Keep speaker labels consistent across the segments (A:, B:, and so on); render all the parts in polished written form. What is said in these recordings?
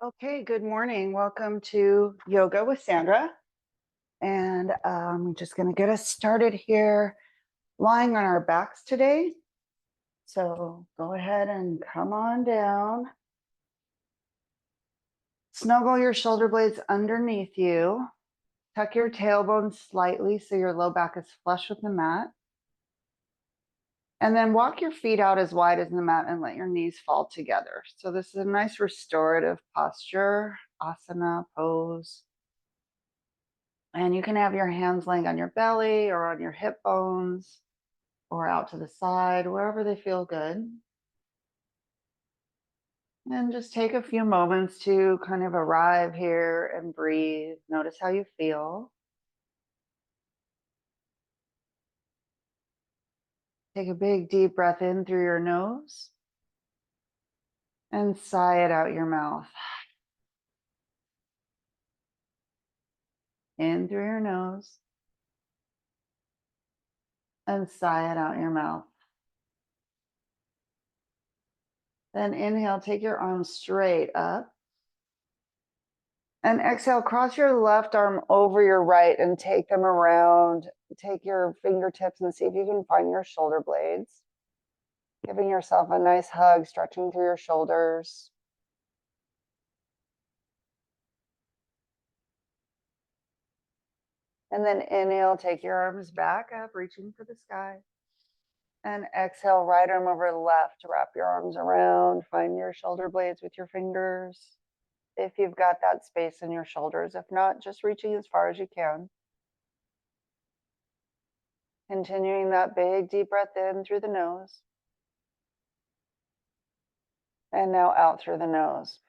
A: Okay, good morning. Welcome to Yoga with Sandra. And I'm just going to get us started here, lying on our backs today. So go ahead and come on down. Snuggle your shoulder blades underneath you. Tuck your tailbone slightly so your low back is flush with the mat. And then walk your feet out as wide as the mat and let your knees fall together. So this is a nice restorative posture, asana pose. And you can have your hands laying on your belly or on your hip bones or out to the side, wherever they feel good. And just take a few moments to kind of arrive here and breathe. Notice how you feel. Take a big deep breath in through your nose and sigh it out your mouth. In through your nose and sigh it out your mouth. Then inhale, take your arms straight up. And exhale, cross your left arm over your right and take them around. Take your fingertips and see if you can find your shoulder blades. Giving yourself a nice hug, stretching through your shoulders. And then inhale, take your arms back up, reaching for the sky. And exhale, right arm over left, wrap your arms around, find your shoulder blades with your fingers. If you've got that space in your shoulders, if not, just reaching as far as you can. Continuing that big deep breath in through the nose. And now out through the nose.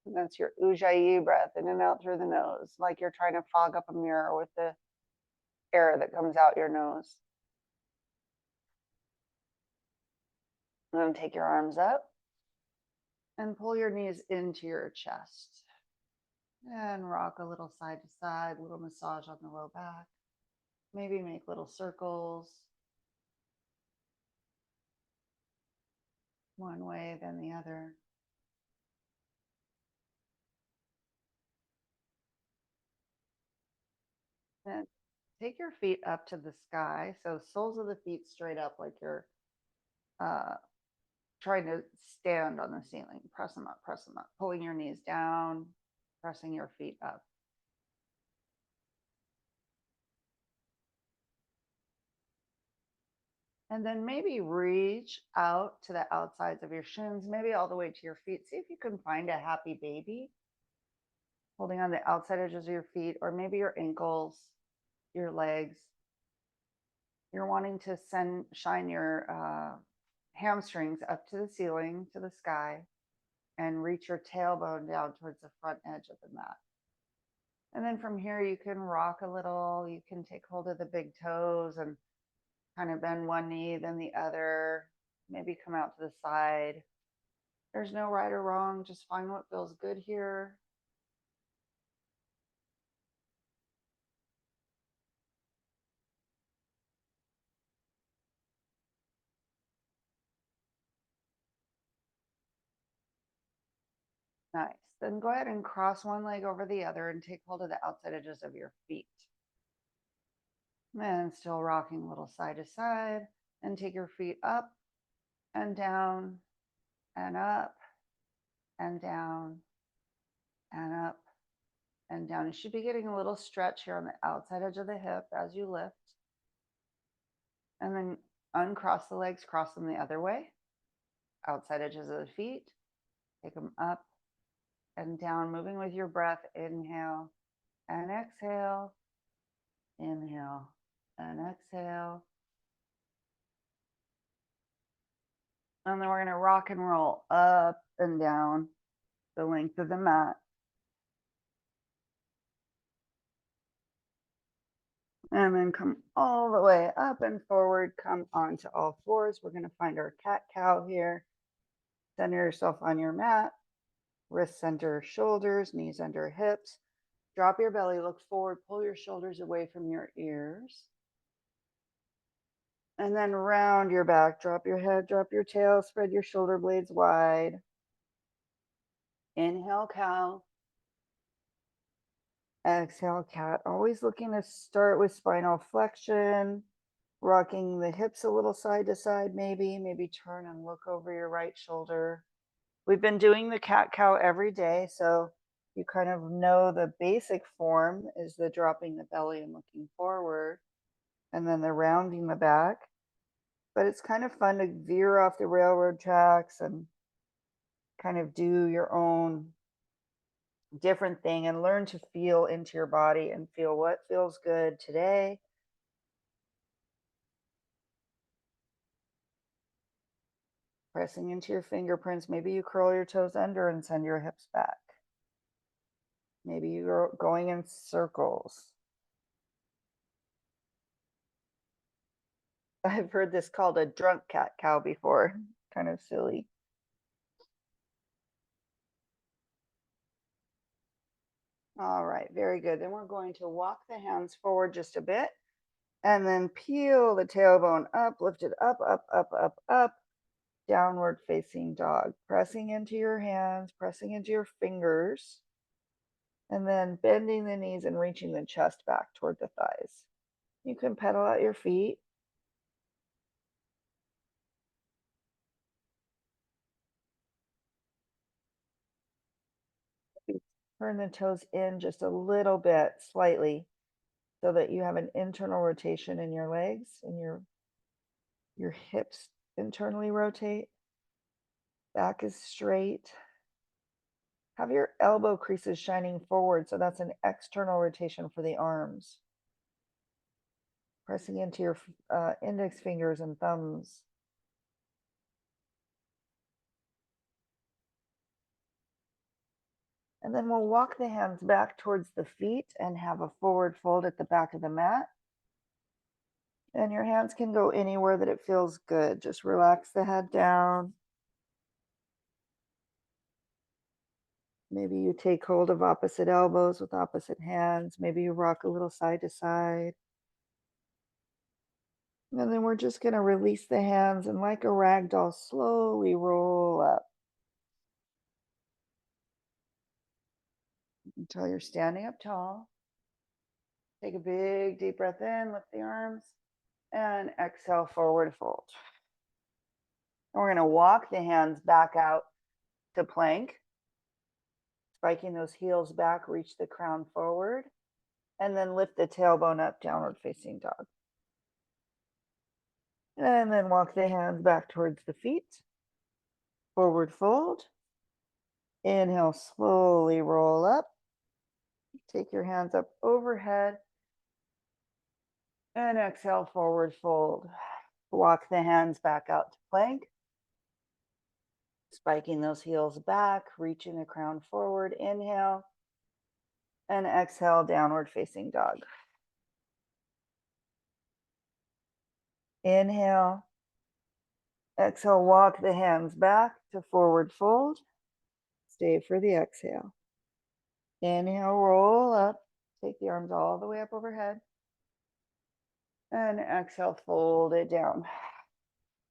A: And that's your ujjayi breath in and out through the nose, like you're trying to fog up a mirror with the air that comes out your nose. And then take your arms up and pull your knees into your chest. And rock a little side to side, little massage on the low back. Maybe make little circles. One way, then the other. Then take your feet up to the sky. So soles of the feet straight up like you're trying to stand on the ceiling. Press them up, pulling your knees down, pressing your feet up. And then maybe reach out to the outsides of your shins, maybe all the way to your feet. See if you can find a happy baby holding on the outside edges of your feet, or maybe your ankles, your legs. You're wanting to shine your hamstrings up to the ceiling, to the sky, and reach your tailbone down towards the front edge of the mat. And then from here, you can rock a little. You can take hold of the big toes and kind of bend one knee, then the other, maybe come out to the side. There's no right or wrong. Just find what feels good here. Nice. Then go ahead and cross one leg over the other and take hold of the outside edges of your feet. And still rocking a little side to side. And take your feet up and down and up and down and up and down. You should be getting a little stretch here on the outside edge of the hip as you lift. And then uncross the legs, cross them the other way. Outside edges of the feet. Take them up and down, moving with your breath. Inhale and exhale. Inhale and exhale. And then we're going to rock and roll up and down the length of the mat. And then come all the way up and forward, come onto all fours. We're going to find our cat-cow here. Center yourself on your mat. Wrists under shoulders, knees under hips. Drop your belly, look forward, pull your shoulders away from your ears. And then round your back, drop your head, drop your tail, spread your shoulder blades wide. Inhale, cow. Exhale, cat. Always looking to start with spinal flexion, rocking the hips a little side to side, maybe turn and look over your right shoulder. We've been doing the cat cow every day, so you kind of know the basic form is the dropping the belly and looking forward, and then the rounding the back. But it's kind of fun to veer off the railroad tracks and kind of do your own different thing and learn to feel into your body and feel what feels good today. Pressing into your fingerprints. Maybe you curl your toes under and send your hips back. Maybe you're going in circles. I've heard this called a drunk cat cow before. Kind of silly. All right, very good. Then we're going to walk the hands forward just a bit and then peel the tailbone up, lift it up, up, up, up, up, downward facing dog. Pressing into your hands, pressing into your fingers, and then bending the knees and reaching the chest back toward the thighs. You can pedal out your feet. Turn the toes in just a little bit, slightly, so that you have an internal rotation in your legs and your hips internally rotate. Back is straight. Have your elbow creases shining forward, so that's an external rotation for the arms. Pressing into your index fingers and thumbs. And then we'll walk the hands back towards the feet and have a forward fold at the back of the mat. And your hands can go anywhere that it feels good. Just relax the head down. Maybe you take hold of opposite elbows with opposite hands. Maybe you rock a little side to side. And then we're just going to release the hands and, like a rag doll, slowly roll up until you're standing up tall. Take a big deep breath in, lift the arms, and exhale, forward fold. And we're going to walk the hands back out to plank, spiking those heels back, reach the crown forward, and then lift the tailbone up, downward facing dog. And then walk the hands back towards the feet, forward fold. Inhale, slowly roll up. Take your hands up overhead. And exhale, forward fold. Walk the hands back out to plank. Spiking those heels back, reaching the crown forward. Inhale. And exhale, downward facing dog. Inhale. Exhale, walk the hands back to forward fold. Stay for the exhale. Inhale, roll up. Take the arms all the way up overhead. And exhale, fold it down.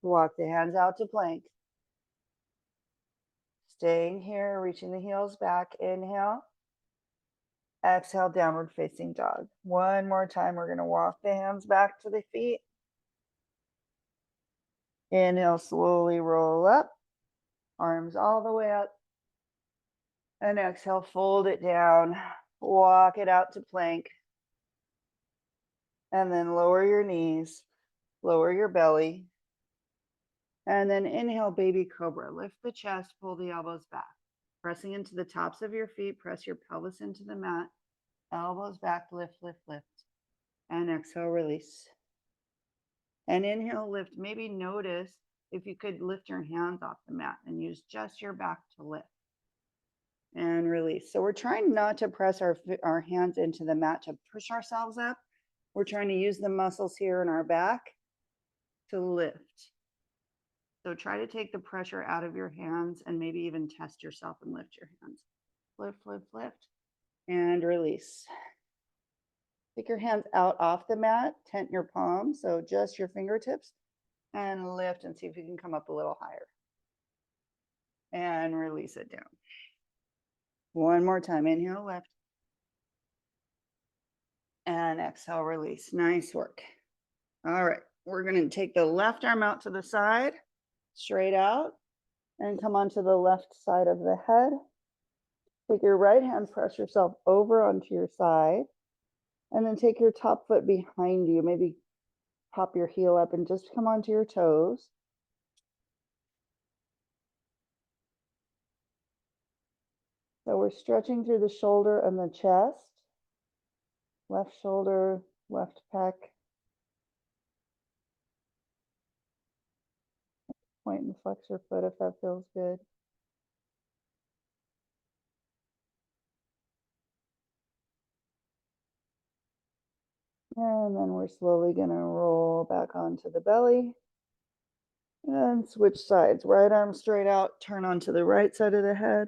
A: Walk the hands out to plank. Staying here, reaching the heels back. Inhale. Exhale, downward facing dog. One more time. We're going to walk the hands back to the feet. Inhale, slowly roll up. Arms all the way up. And exhale, fold it down. Walk it out to plank. And then lower your knees. Lower your belly. And then inhale, baby cobra. Lift the chest, pull the elbows back. Pressing into the tops of your feet, press your pelvis into the mat. Elbows back, lift, lift, lift. And exhale, release. And inhale, lift. Maybe notice if you could lift your hands off the mat and use just your back to lift. And release. So we're trying not to press our hands into the mat to push ourselves up. We're trying to use the muscles here in our back to lift. So try to take the pressure out of your hands and maybe even test yourself and lift your hands. Lift, lift, lift, and release. Take your hands out off the mat, tent your palms, so just your fingertips, and lift and see if you can come up a little higher. And release it down. One more time. Inhale, lift. And exhale, release. Nice work. All right. We're going to take the left arm out to the side, straight out, and come onto the left side of the head. Take your right hand, press yourself over onto your side, and then take your top foot behind you. Maybe pop your heel up and just come onto your toes. So we're stretching through the shoulder and the chest. Left shoulder, left pec. Point and flex your foot if that feels good. And then we're slowly going to roll back onto the belly. And switch sides. Right arm straight out, turn onto the right side of the head.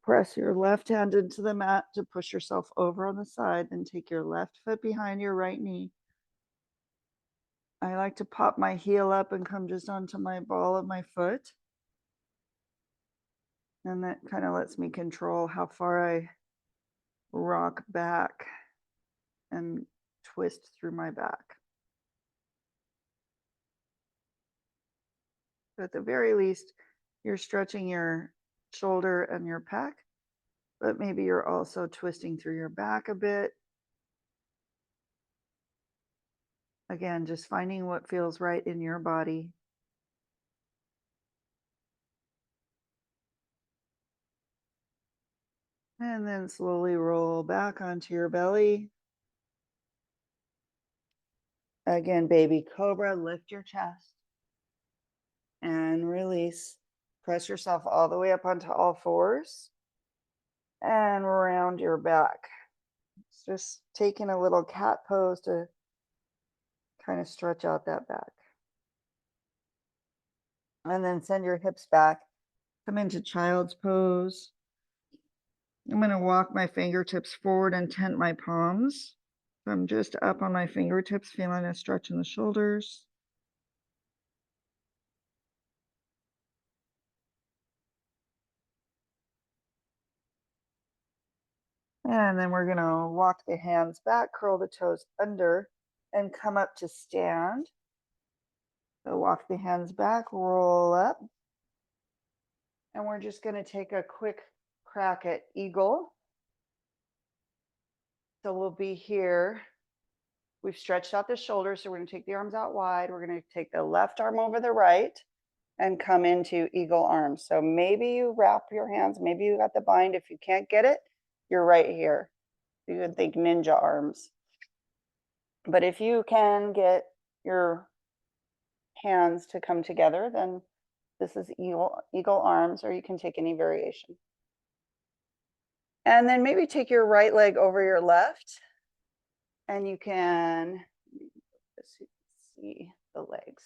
A: Press your left hand into the mat to push yourself over on the side, and take your left foot behind your right knee. I like to pop my heel up and come just onto my ball of my foot. And that kind of lets me control how far I rock back and twist through my back. But at the very least, you're stretching your shoulder and your pec, but maybe you're also twisting through your back a bit. Again, just finding what feels right in your body. And then slowly roll back onto your belly. Again, baby cobra, lift your chest and release. Press yourself all the way up onto all fours and round your back. It's just taking a little cat pose to kind of stretch out that back. And then send your hips back. Come into child's pose. I'm going to walk my fingertips forward and tent my palms. So I'm just up on my fingertips, feeling a stretch in the shoulders. And then we're going to walk the hands back, curl the toes under, and come up to stand. So walk the hands back, roll up. And we're just going to take a quick crack at eagle. So we'll be here. We've stretched out the shoulders, so we're going to take the arms out wide. We're going to take the left arm over the right and come into eagle arms. So maybe you wrap your hands, maybe you got the bind. If you can't get it, you're right here. You can think ninja arms. But if you can get your hands to come together, then this is eagle arms, or you can take any variation. And then maybe take your right leg over your left, and you can see the legs.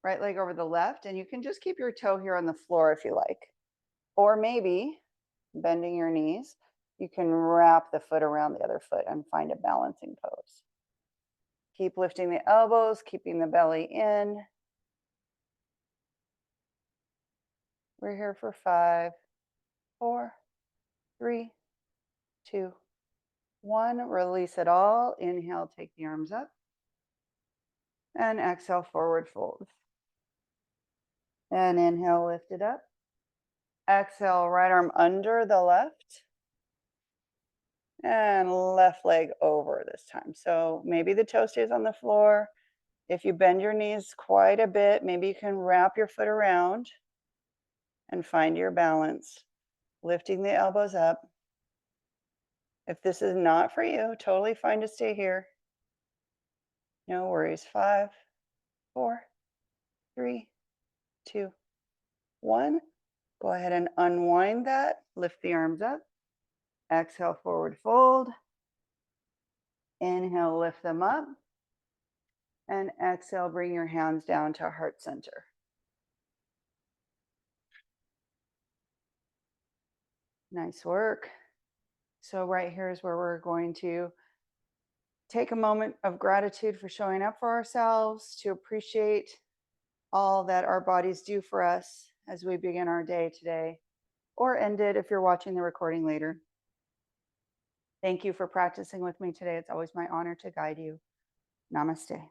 A: Right leg over the left, and you can just keep your toe here on the floor if you like. Or maybe bending your knees, you can wrap the foot around the other foot and find a balancing pose. Keep lifting the elbows, keeping the belly in. We're here for 5, 4, 3, 2, 1. Release it all. Inhale, take the arms up. And exhale, forward fold. And inhale, lift it up. Exhale, right arm under the left. And left leg over this time. So maybe the toe stays on the floor. If you bend your knees quite a bit, maybe you can wrap your foot around and find your balance, lifting the elbows up. If this is not for you, totally fine to stay here. No worries. 5, 4, 3, 2, 1. Go ahead and unwind that. Lift the arms up. Exhale, forward fold. Inhale, lift them up. And exhale, bring your hands down to heart center. Nice work. So right here is where we're going to take a moment of gratitude for showing up for ourselves, to appreciate all that our bodies do for us as we begin our day today. or end it if you're watching the recording later. Thank you for practicing with me today. It's always my honor to guide you. Namaste.